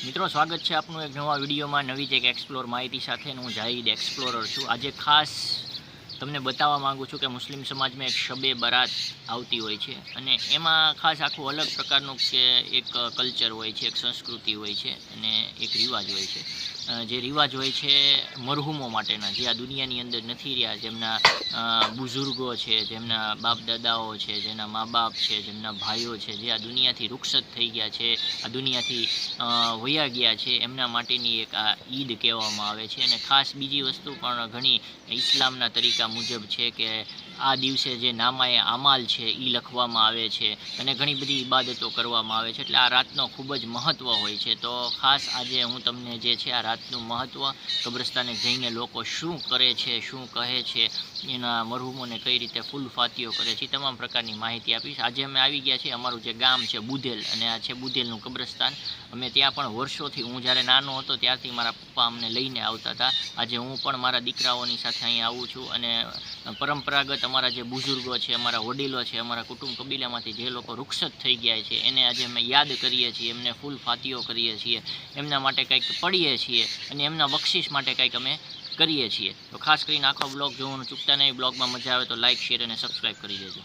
મિત્રો સ્વાગત છે આપનું એક નવા વિડીયોમાં નવી જ એક એક્સપ્લોર માહિતી સાથે હું જાહિદ એક્સપ્લોરર છું। આજે ખાસ તમને બતાવવા માગું છું કે મુસ્લિમ સમાજમાં એક શબે બરાત આવતી હોય છે અને એમાં ખાસ આખું અલગ પ્રકારનું કે એક કલ્ચર હોય છે, એક સંસ્કૃતિ હોય છે અને એક રિવાજ હોય છે। જે રિવાજ હોય છે મરહુમો માટેના, જે આ દુનિયાની અંદર નથી રહ્યા, જેમના બુઝુર્ગો છે, જેમના બાપ દાદાઓ છે, જેના મા બાપ છે, જેમના ભાઈઓ છે, જે આ દુનિયાથી રૂખસત થઈ ગયા છે, આ દુનિયાથી વયા ગયા છે, એમના માટેની એક આ ઈદ કહેવામાં આવે છે। અને ખાસ બીજી વસ્તુ પણ ઘણી ઇસ્લામના તરીકા મુજબ છે કે આ દિવસે જે નામાએ અમાલ છે એ લખવામાં આવે છે અને ઘણી બધી ઇબાદતો કરવામાં આવે છે, એટલે આ રાતનો ખૂબ જ મહત્ત્વ હોય છે। તો ખાસ આજે હું તમને જે છે આ રાતનું મહત્ત્વ, કબ્રસ્તાને જઈને લોકો શું કરે છે, શું કહે છે, એના મરહુમોને કઈ રીતે ફૂલ ફાતિઓ કરે છે, તમામ પ્રકારની માહિતી આપીશ। આજે અમે આવી ગયા છીએ અમારું જે ગામ છે બુધેલ, અને આ છે બુધેલનું કબ્રસ્તાન। અમે ત્યાં પણ વર્ષોથી, હું જ્યારે નાનો હતો ત્યારથી મારા પપ્પા અમને લઈને આવતા હતા। આજે હું પણ મારા દીકરાઓની સાથે અહીં આવું છું અને પરંપરાગત અમારા જે બુઝુર્ગો છે, અમારા વડીલો છે, અમારા કુટુંબ કબીલામાંથી જે લોકો રૂખસત થઈ ગયા છે એને આજે અમે યાદ કરીએ છીએ, એમને ફૂલ ફાતિઓ કરીએ છીએ, એમના માટે કંઈક પડીએ છીએ અને એમના બક્ષિસ માટે કંઈક અમે કરીએ છીએ। તો ખાસ કરીને આખો બ્લોગ જોવાનું ચૂકતા નહીં। બ્લોગમાં મજા આવે તો લાઇક, શેર અને સબસ્ક્રાઈબ કરી દેજો।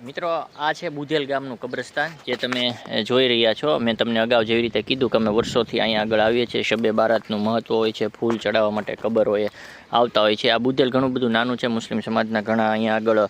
મિત્રો, આ છે બુધેલ ગામનું કબ્રસ્તાન જે તમે જોઈ રહ્યા છો। મેં તમને અગાઉ જેવી રીતે કીધું કે અમે વર્ષોથી અહીંયા આગળ આવીએ છીએ। શબે બારાતનું મહત્ત્વ હોય છે, ફૂલ ચડાવવા માટે કબર હોય આવતા હોય છે। આ બુધેલ ઘણું બધું નાનું છે, મુસ્લિમ સમાજના ઘણા અહીંયા આગળ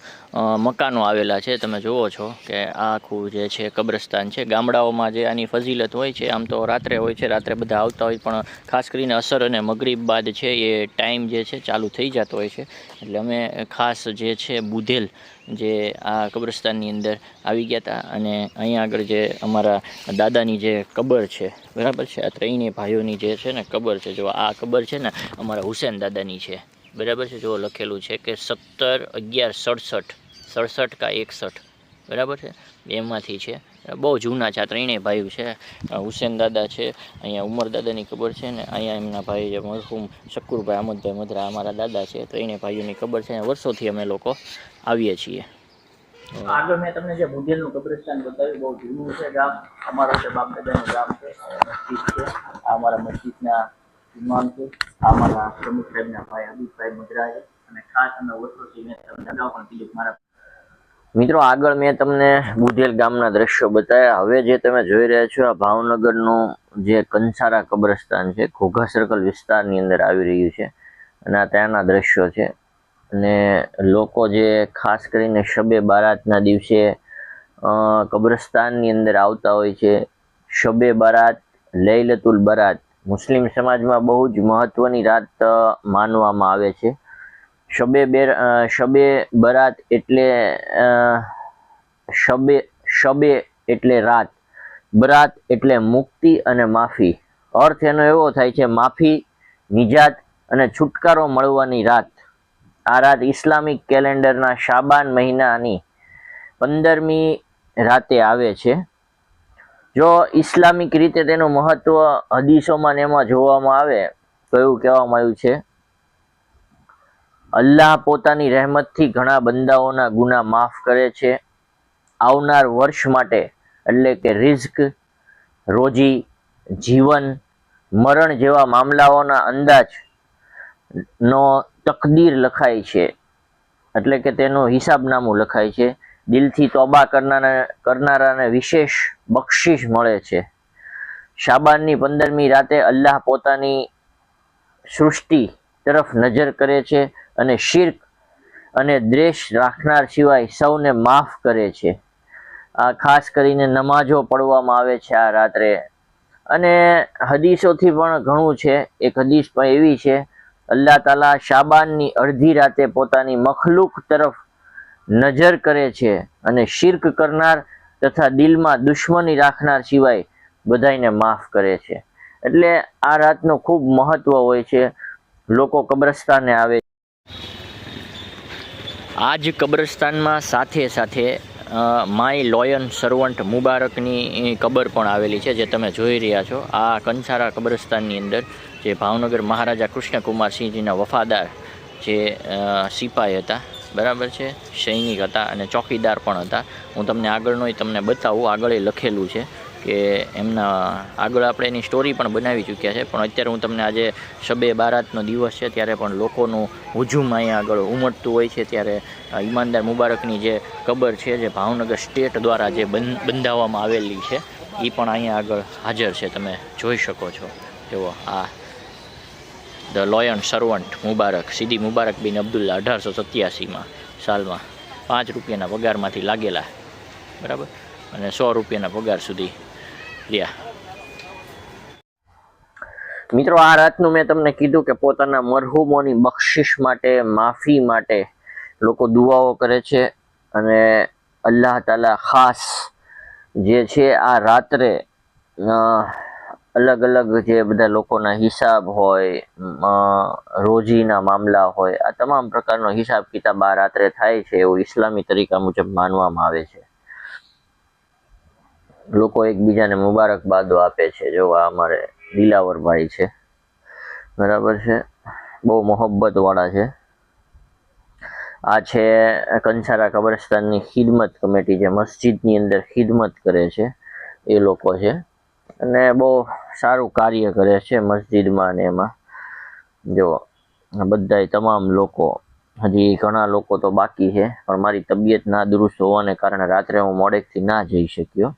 મકાનો આવેલા છે। તમે જુઓ છો કે આ આખું જે છે કબ્રસ્તાન છે। ગામડાઓમાં જે આની ફજીલત હોય છે, આમ તો રાત્રે હોય છે, રાત્રે બધા આવતા હોય, પણ ખાસ કરીને અસર અને મગરીબ બાદ છે એ ટાઈમ જે છે ચાલુ થઈ જતો હોય છે, એટલે અમે ખાસ જે છે બુધેલ જે આ કબ્રસ્તાનની અંદર આવી ગયા હતા અને અહીંયા આગળ જે અમારા દાદાની જે કબર છે, બરાબર છે, આ ત્રણેય ભાઈઓની જે છે ને કબર છે, જો આ કબર છે ને અમારા હુસેન દાદાની છે, બરાબર છે। જો લખેલું છે કે 17/11/67 કા 61, બરાબર છે, એમાંથી છે, બહુ જૂના છે। આ ત્રણેય ભાઈઓ છે, હુસેન દાદા છે, અહીંયા ઉમર દાદાની કબર છે ને અહીંયા એમના ભાઈ જે મરહુમ શકુરભાઈ અહમદભાઈ મધરા અમારા દાદા છે, ત્રણેય ભાઈઓની કબર છે। વર્ષોથી અમે લોકો આવીએ છીએ। આગળ મેં તમને જે બુધેલનું કબ્રસ્તાન બતાવ્યું, બહુ જૂનું છે ગામ, અમારું જે બાપ દાદાનું ગામ છે, મસ્જિદ છે, આ અમારા મસ્જિદના ઇમામ છે, આ અમારા પ્રમુખ સાહેબના ભાઈ હબીબભાઈ મધરા છે, અને ખાસ અમે વર્ષોથી મેં તમને અગાઉ પણ કીધું મારા મિત્રો, આગળ મેં તમને બુધેલ ગામના દ્રશ્યો બતાવ્યા। હવે જે તમે જોઈ રહ્યા છો આ ભાવનગરનું જે કંસારા કબ્રસ્તાન છે, ઘોઘા સર્કલ વિસ્તારની અંદર આવી રહ્યું છે અને આ ત્યાંના દ્રશ્યો છે। અને લોકો જે ખાસ કરીને શબે બારાતના દિવસે કબ્રસ્તાનની અંદર આવતા હોય છે। શબે બારાત, લૈલતુલ બરાત મુસ્લિમ સમાજમાં બહુ જ મહત્વની રાત માનવામાં આવે છે। શબે બરાત એટલે શબે એટલે રાત, બરાત એટલે મુક્તિ અને માફી। અર્થ એનો એવો થાય છે માફી, નિજાત અને છુટકારો મળવાની રાત। આ રાત ઇસ્લામિક કેલેન્ડરના શાબાન મહિનાની 15મી રાતે આવે છે। જો ઇસ્લામિક રીતે તેનું મહત્વ હદીસોમાં ને એમાં જોવામાં આવે તો એવું કહેવામાં આવ્યું છે, અલ્લાહ પોતાની રહેમતથી ઘણા બંદાઓના ગુનાહ માફ કરે છે। આવનાર વર્ષ માટે એટલે કે રિઝ્ક, રોજી, જીવન, મરણ જેવા મામલાઓના અંદાજ નો તકદીર લખાય છે, એટલે કે તેનું હિસાબનામું લખાય છે। દિલથી તોબા કરનારાને વિશેષ બક્ષિશ મળે છે। શાબાનની 15મી રાતે અલ્લાહ પોતાની સૃષ્ટિ તરફ નજર કરે છે અને શિર્ક અને દ્વેષ રાખનાર સિવાય સૌને માફ કરે છે। આ ખાસ કરીને નમાજો પડવામાં આવે છે આ રાત્રે, અને હદીસોથી પણ ઘણું છે। એક હદીસ પણ એવી છે, અલ્લાહ તાલા શાબાનની અડધી રાતે પોતાની મખલુક તરફ નજર કરે છે અને શિર્ક કરનાર તથા દિલમાં દુશ્મની રાખનાર સિવાય બધાને માફ કરે છે। એટલે આ રાતનું ખૂબ મહત્વ હોય છે, લોકો કબ્રસ્તાને આવે। આ જ કબ્રસ્તાનમાં સાથે સાથે માય લોયન સર્વન્ટ મુબારકની કબર પણ આવેલી છે, જે તમે જોઈ રહ્યા છો। આ કંસારા કબ્રસ્તાનની અંદર જે ભાવનગર મહારાજા કૃષ્ણકુમારસિંહજીના વફાદાર જે સિપાહી હતા, બરાબર છે, સૈનિક હતા અને ચોકીદાર પણ હતા। હું તમને આગળનો તમને બતાવું, આગળ લખેલું છે કે એમના આગળ આપણે એની સ્ટોરી પણ બનાવી ચૂક્યા છે, પણ અત્યારે હું તમને આજે શબે બારાતનો દિવસ છે ત્યારે પણ લોકોનું હુજુમ અહીંયા આગળ ઉમટતું હોય છે. ત્યારે ઈમાનદાર મુબારકની જે કબર છે, જે ભાવનગર સ્ટેટ દ્વારા જે બંધાવવામાં આવેલી છે, એ પણ અહીંયા આગળ હાજર છે. તમે જોઈ શકો છો. જુઓ, આ ધ લોયન સર્વન્ટ મુબારક, સીદી મુબારક બિન અબ્દુલ્લા 1887 સાલમાં 5 રૂપિયાના પગારમાંથી લાગેલા, બરાબર, અને 100 રૂપિયાના પગાર સુધી રહ્યા. મિત્રો, આ રાતનું મેં તમને કીધું કે પોતાના મરહુમોની બખ્શિશ માટે, માફી માટે લોકો દુઆઓ કરે છે, અને અલ્લાહ તાલા ખાસ જે છે આ રાત્રે અલગ અલગ જે બધા લોકોના હિસાબ હોય, રોજીના મામલા હોય, આ તમામ પ્રકારનો હિસાબ કિતાબ આ રાત્રે થાય છે એવું ઇસ્લામી તરીકા મુજબ માનવામાં આવે છે. લોકો એકબીજાને મુબારકબાદો આપે છે. જો આ અમારે દિલાવરભાઈ છે, બરાબર છે, બહુ મોહબ્બત વાળા છે. આ છે કંસારા કબ્રસ્તાનની ખિદમત કમિટી, જે મસ્જિદની અંદર ખિદમત કરે છે એ લોકો છે, અને બહુ સારું કાર્ય કરે છે મસ્જિદમાં ને એમાં. જો બધાય તમામ લોકો, હજી ઘણા લોકો તો બાકી છે, પણ મારી તબિયત ના દુરુસ્ત હોવાને કારણે રાત્રે હું મોડેકથી ના જઈ શક્યો.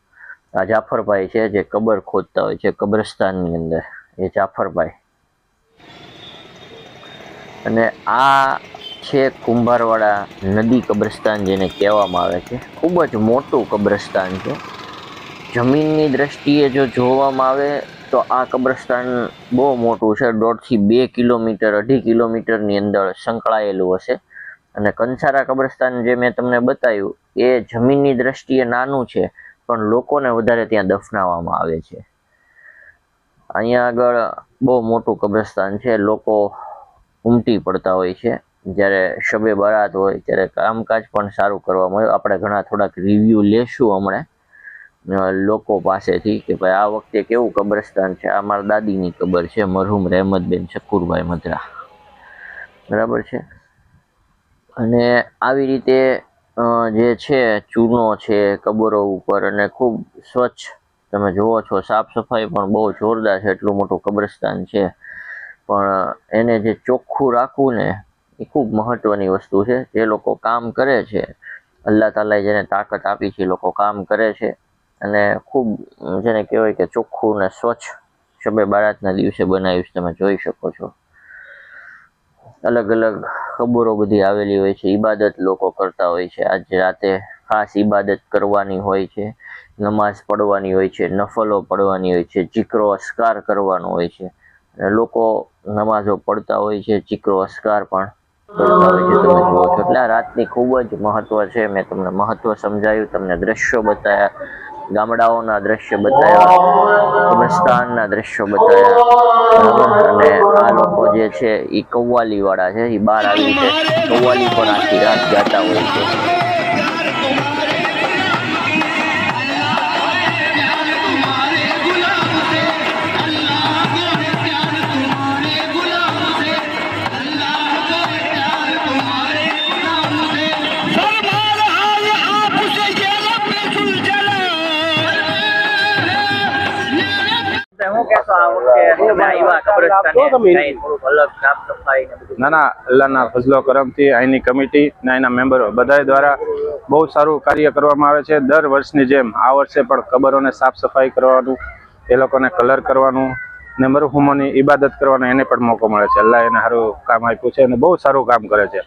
આ જાફરભાઈ છે જે કબર ખોદતા હોય છે કબ્રસ્તાનની અંદર, એ જાફરભાઈ. અને આ છે કુંભારવાડા નદી કબ્રસ્તાન, જેને કહેવામાં આવે છે. ખૂબ જ મોટું કબ્રસ્તાન છે. જમીનની દ્રષ્ટિએ જો જોવામાં આવે તો આ કબ્રસ્તાન બહુ મોટું છે. 1.5 થી 2 કિલોમીટર, 2.5 કિલોમીટરની અંદર સંકળાયેલું હશે. અને કંસારા કબ્રસ્તાન જે મેં તમને બતાવ્યું એ જમીનની દ્રષ્ટિએ નાનું છે, પણ લોકોને વધારે ત્યાં દફનાવવામાં આવે છે. અહીંયા આગળ બહુ મોટું કબ્રસ્તાન છે. લોકો ઉમટી પડતા હોય છે જ્યારે શબે બારાત હોય ત્યારે. કામકાજ પણ સારું કરવામાં આવ્યું. આપણે ઘણા થોડાક રિવ્યૂ લેશું હમણાં લોકો પાસેથી કે ભાઈ આ વખતે કેવું કબ્રસ્તાન છે. આ મારા દાદીની કબર છે, મરહુમ રહેમતબેન શકુરભાઈ મધરા, બરાબર છે. અને આવી રીતે જે છે ચૂનો છે કબરો ઉપર, અને ખૂબ સ્વચ્છ તમે જુઓ છો. સાફ સફાઈ પણ બહુ જોરદાર છે. એટલું મોટું કબ્રસ્તાન છે, પણ એને જે ચોખ્ખું રાખવું ને એ ખૂબ મહત્વની વસ્તુ છે. જે લોકો કામ કરે છે, અલ્લાહ તાલાએ જેને તાકાત આપી છે, લોકો કામ કરે છે, અને ખૂબ જેને કહેવાય કે ચોખ્ખું ને સ્વચ્છ શબે બારાતના દિવસે બનાવ્યું. તમે જોઈ શકો છો. અલગ અલગ કબરો બધી આવેલી હોય છે. ઈબાદત લોકો કરતા હોય છે. આજે રાતે ખાસ ઈબાદત કરવાની હોય છે, નમાઝ પડવાની હોય છે, નફલો પડવાની હોય છે, જિક્રો અસ્કાર કરવાનો હોય છે. અને લોકો નમાઝો પડતા હોય છે, જિક્રો અસ્કાર પણ કરતા હોય છે. તમે જુઓ છો. એટલે આ રાતની ખૂબ જ મહત્વ છે. મેં તમને મહત્વ સમજાયું, તમને દ્રશ્યો બતાવ્યા, ગામડાઓના દ્રશ્ય બતાવ્યા, કબ્રસ્તાનના દ્રશ્યો બતાવ્યા, બરાબર. અને આ લોકો જે છે એ કવ્વાલી વાળા છે, એ બહાર આવી રીતે કવ્વાલી પર આખી રાત ગાતા હોય છે. ના, અલ્લાહના ફઝલો કરમથી અહીંની કમિટી અને અહીંના મેમ્બરો બધા દ્વારા બહુ સારું કાર્ય કરવામાં આવે છે. દર વર્ષની જેમ આ વર્ષે પણ કબરોને સાફ સફાઈ કરવાનું, એ લોકોને કલર કરવાનું ને મરહુમોની ઇબાદત કરવાનો એને પણ મોકો મળે છે. અલ્લાહ એને સારું કામ આપ્યું છે અને બહુ સારું કામ કરે છે.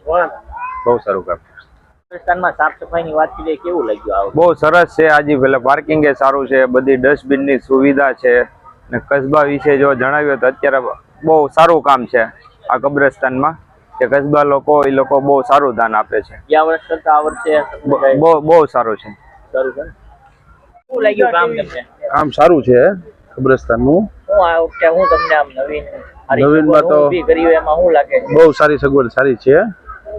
બહુ સારું કામ. સાફ સફાઈની વાત કરીએ, કેવું લાગ્યું? બહુ સરસ છે. આજે પેલા પાર્કિંગ એ સારું છે, બધી ડસ્ટબિનની સુવિધા છે, ને કસ્બા વિશે જો જણાવ્યું તો અત્યારે બહુ સારું કામ છે આ કબ્રસ્તાનમાં, કે કસ્બા લોકો એ લોકો બહુ સારું દાન આપે છે. ગયા વર્ષ કરતા આ વર્ષે બહુ સારું છે. સારું છે. શું લાગ્યું કામ તમને? કામ સારું છે કબ્રસ્તાનનું. હું તમને આમ નવીનમાં તો એમાં શું લાગે? બહુ સારી સગવડ સારી છે.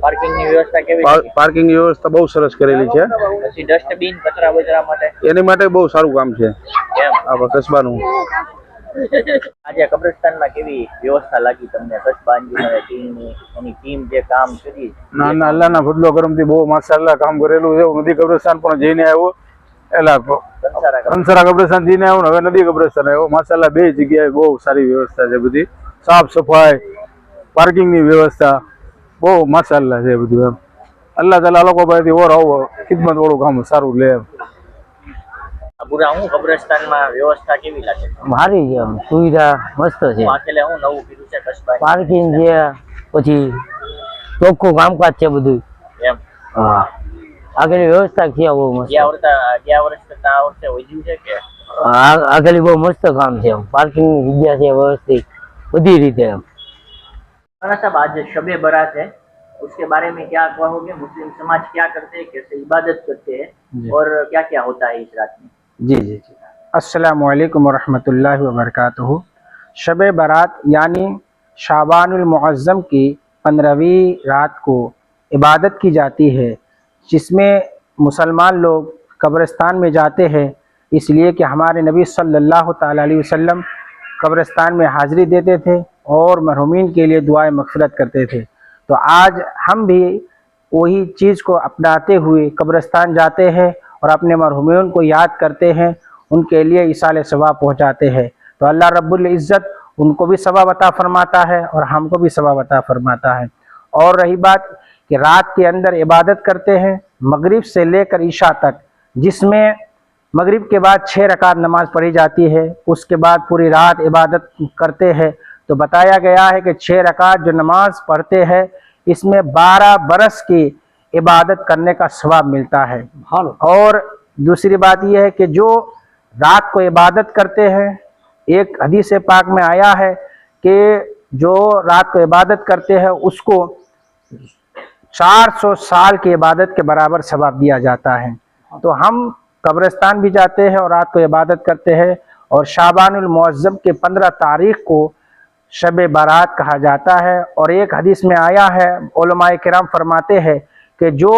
પાર્કિંગની વ્યવસ્થા કેવી છે? પાર્કિંગની વ્યવસ્થા બહુ સરસ કરેલી છે. પછી ડસ્ટબિન, કચરા બચરા માટે એની માટે બહુ સારું કામ છે આપણા કસ્બાનું. આજે કબ્રસ્તાનમાં કેવી વ્યવસ્થા લાગી તમને? કસ્બા અંજુમન ટીમની એની ટીમ જે કામ કરી? ના, અલ્લાહના ફضل કરમથી બહુ માશાઅલ્લાહ કામ કરેલું છે. નદી કબ્રસ્તાન પણ જઈને આવ્યો, એલા કંસારા અંસરા કબ્રસ્તાન જઈને આવ્યો ને હવે નદી કબ્રસ્તાન આવ્યો. માશાલ્લાહ બે જગ્યાએ બહુ સારી વ્યવસ્થા છે બધી, સાફ સફાઈ, પાર્કિંગની વ્યવસ્થા બહુ માશાલ્લાહ છે બધું એમ. અલ્લાહ તાલા લોકો પાસેથી ઓર આવો ખિદમત વાળું કામ સારું લે એમ. પૂરા હું કબ્રસ્તાનમાં વ્યવસ્થા કેવી લાગે? સારી છે, આમ સુવિધા મસ્ત છે. આખેલે હું નવું કીધું છે કસબાઈ પાર્કિંગ છે, પછી ચોખ્ખું કામકાજ છે બધું. એમ હા, આગળની વ્યવસ્થા છે બહુ મસ્ત. ગયા વર્ષ કરતા આ વર્ષે વધ્યું છે કે? આગળની બહુ મસ્ત કામ છે, પાર્કિંગની જગ્યા છે વ્યવસ્થિત બધી રીતે એમ. मौलाना साहब आज शब बारात है, उसके बारे में क्या कहोगे? मुस्लिम समाज क्या करते हैं, कैसे इबादत करते हैं और क्या क्या होता है इस रात में? जी जी जी, अस्सलाम वालेकुम वरहमतुल्लाहि वबरकातुहू। शब बारात यानी शाबानुल मुअज़्ज़म की 15वीं रात को इबादत की जाती है, जिसमें मुसलमान लोग कब्रिस्तान में जाते हैं, इसलिए कि हमारे नबी सल्लल्लाहु ताला अलैहि वसल्लम कब्रिस्तान में हाज़िरी देते थे और मरहूमीन के लिए दुआएं मग़फ़िरत करते थे। तो आज हम भी वही चीज़ को अपनाते हुए कब्रिस्तान जाते हैं और अपने मरहूमीन को याद करते हैं, उनके लिए इसाले सवाब पहुँचाते हैं। तो अल्लाह रब्बुल इज़्ज़त उनको भी सवाब अता फरमाता है और हमको भी सवाब अता फरमाता है। और रही बात कि रात के अंदर इबादत करते हैं मगरिब से लेकर ईशा तक, जिसमें मगरिब के बाद 6 रकात नमाज पढ़ी जाती है, उसके बाद पूरी रात इबादत करते हैं। तो बताया गया है कि 6 रकात जो नमाज पढ़ते हैं इसमें 12 बरस की इबादत करने का सवाब मिलता है। और दूसरी बात यह है कि जो रात को इबादत करते हैं, एक हदीस पाक में आया है कि जो रात को इबादत करते हैं उसको 400 साल की इबादत के बराबर सवाब दिया जाता है। तो हम कब्रिस्तान भी जाते हैं और रात को इबादत करते हैं। और शाबानुल मुअज़्ज़म के 15 तारीख को शब बारात कहा जाता है। और एक हदीस में आया है, उलमाए किराम फरमाते हैं कि जो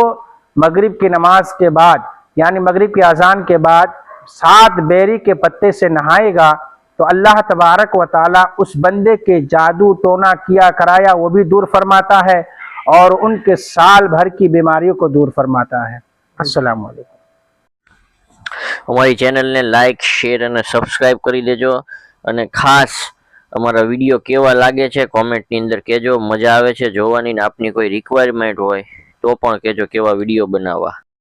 मगरिब की नमाज के बाद यानी मगरिब की अजान के बाद 7 बेरी के पत्ते से नहाएगा तो अल्लाह तबारक व ताला उस बंदे के जादू टोना किया कराया वो भी दूर फरमाता है और उनके साल भर की बीमारियों को दूर फरमाता है। अस्सलाम वालेकुम। અમારી ચેનલને લાઇક, શેર અને સબસ્ક્રાઇબ કરી દેજો અને ખાસ અમારા વિડીયો કેવા લાગે છે કોમેન્ટની અંદર કહેજો. મજા આવે છે જોવાની ને આપની કોઈ રિક્વાયરમેન્ટ હોય તો પણ કહેજો કેવા વિડીયો બનાવવા.